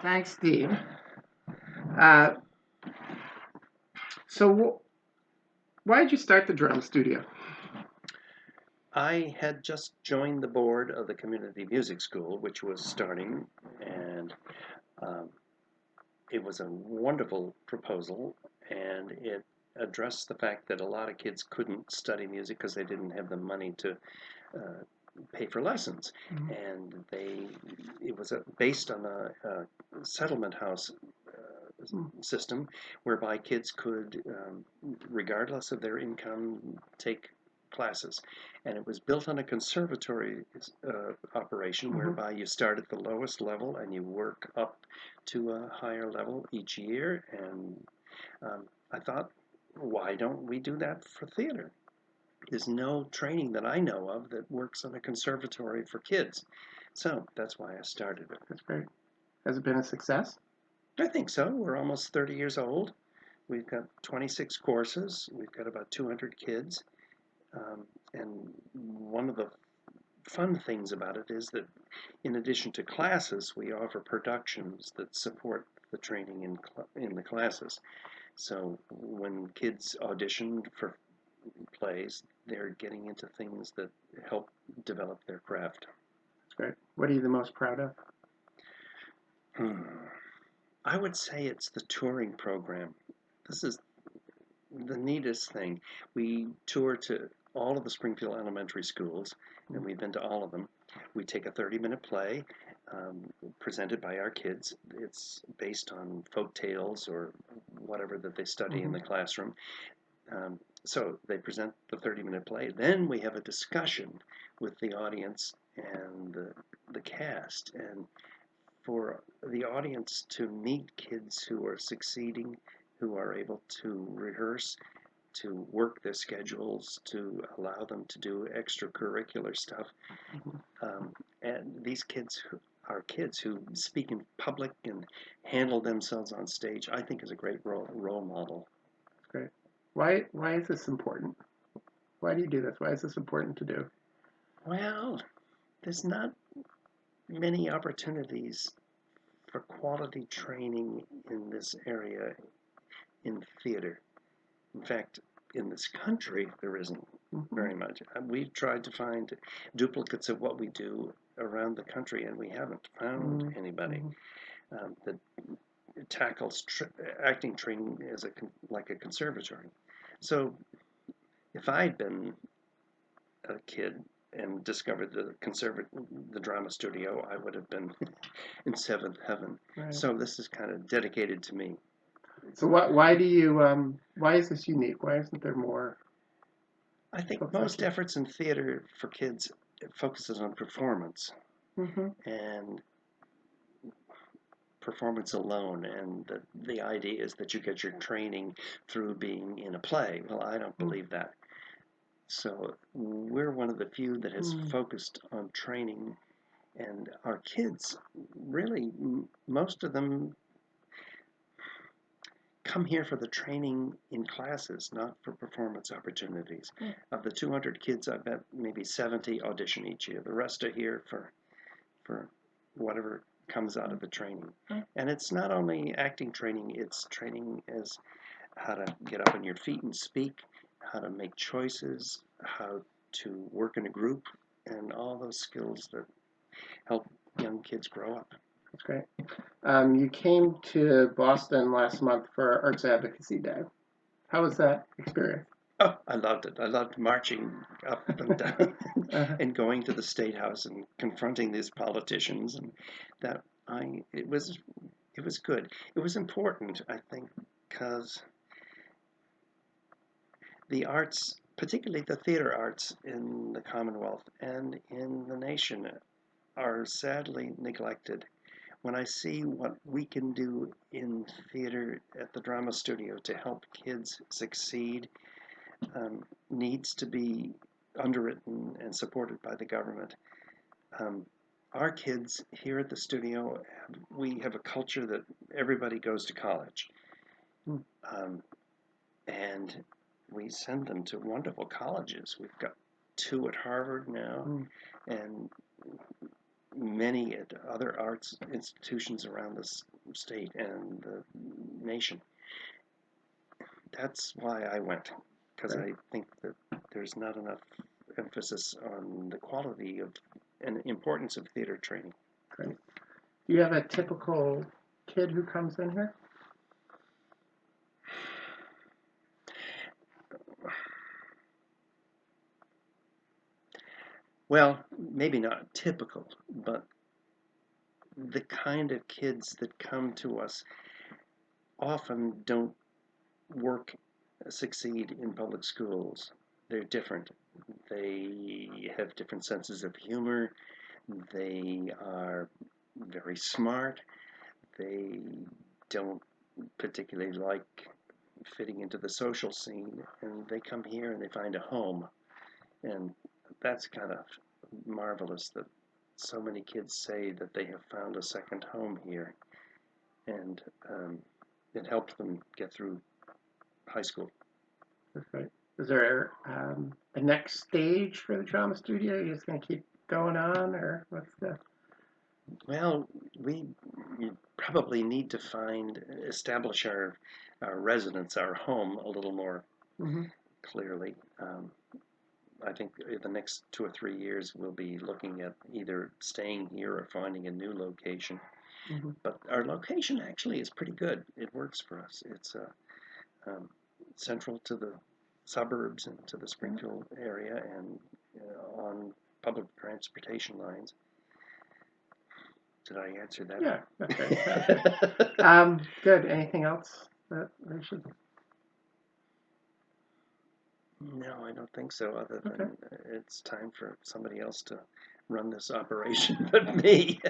Thanks, Steve. Uh, so, why did you start the drum studio? I had just joined the board of the community music school, which was starting, and um, it was a wonderful proposal, and it addressed the fact that a lot of kids couldn't study music because they didn't have the money to uh, pay for lessons, Mhm. and it was based on a settlement house system whereby kids could, regardless of their income, take classes. And it was built on a conservatory operation Mhm. whereby you start at the lowest level and you work up to a higher level each year. And I thought, why don't we do that for theater? There's no training that I know of that works on a conservatory for kids. So that's why I started it. That's great. Has it been a success? I think so. We're almost 30 years old. We've got 26 courses. We've got about 200 kids. And one of the fun things about it is that in addition to classes, we offer productions that support the training in the classes. So when kids audition for plays, they're getting into things that help develop their craft. That's great. What are you the most proud of? Hmm. I would say it's the touring program. This is the neatest thing. We tour to all of the Springfield elementary schools, and we've been to all of them. We take a 30-minute play presented by our kids. It's based on folk tales or whatever that they study in Mm-hmm. the classroom. So they present the 30-minute play. Then we have a discussion with the audience and the cast. And for the audience to meet kids who are succeeding, who are able to rehearse, to work their schedules, to allow them to do extracurricular stuff. Mm-hmm. And these kids are kids who speak in public and handle themselves on stage, I think is a great role model. That's great. Why is this important? Why do you do this? Why is this important to do? Well, there's not many opportunities for quality training in this area in theater. In fact, in this country, there isn't Mm-hmm. very much. We've tried to find duplicates of what we do around the country, and we haven't found anybody Mm-hmm. that tackles acting training as like a conservatory. So, if I'd been a kid and discovered the drama studio, I would have been in seventh heaven. Right. So this is kind of dedicated to me. So why do you why is this unique? Why isn't there more I think folks like most you? efforts in theater for kids focuses on performance Mm-hmm. and performance alone, and the idea is that you get your training through being in a play. Well, I don't believe that. So we're one of the few that has Mm-hmm. focused on training, and our kids really, most of them come here for the training in classes, not for performance opportunities. Of the 200 kids, I bet maybe 70 audition each year. The rest are here for whatever comes out of the training. And it's not only acting training, it's training as how to get up on your feet and speak, how to make choices, how to work in a group, and all those skills that help young kids grow up. That's great. You came to Boston last month for Arts Advocacy Day. How was that experience? Oh, I loved it. I loved marching up and down Uh, and going to the state house and confronting these politicians, and that it was good. It was important, I think, because the arts, particularly the theater arts in the Commonwealth and in the nation, are sadly neglected. When I see what we can do in theater at the drama studio to help kids succeed, needs to be underwritten and supported by the government. Um, our kids here at the studio, we have a culture that everybody goes to college. mm, Um, and we send them to wonderful colleges. We've got two at Harvard now, mm, and many other arts institutions around the state and the nation. That's why I went, because Great, I think that there's not enough emphasis on the quality of and importance of theater training. great. Do you have a typical kid who comes in here? Well, maybe not typical, but the kind of kids that come to us often don't work succeed in public schools. They're different. They have different senses of humor. They are very smart. They don't particularly like fitting into the social scene, and they come here and they find a home. And that's kind of marvelous that so many kids say that they have found a second home here, and it helped them get through high school. Perfect. Is there a next stage for the drama studio? Are you just going to keep going on, or what's the? Well, we probably need to establish our residence, our home, a little more Mm-hmm. clearly. I think in the next 2 or 3 years we'll be looking at either staying here or finding a new location. Mm-hmm. But our location actually is pretty good. It works for us. It's um, central to the suburbs and to the Springfield area and on public transportation lines. Did I answer Yeah, that's great. Sounds good. that? Good. Anything else that we should? No, I don't think so, other Okay. than it's time for somebody else to run this operation but me.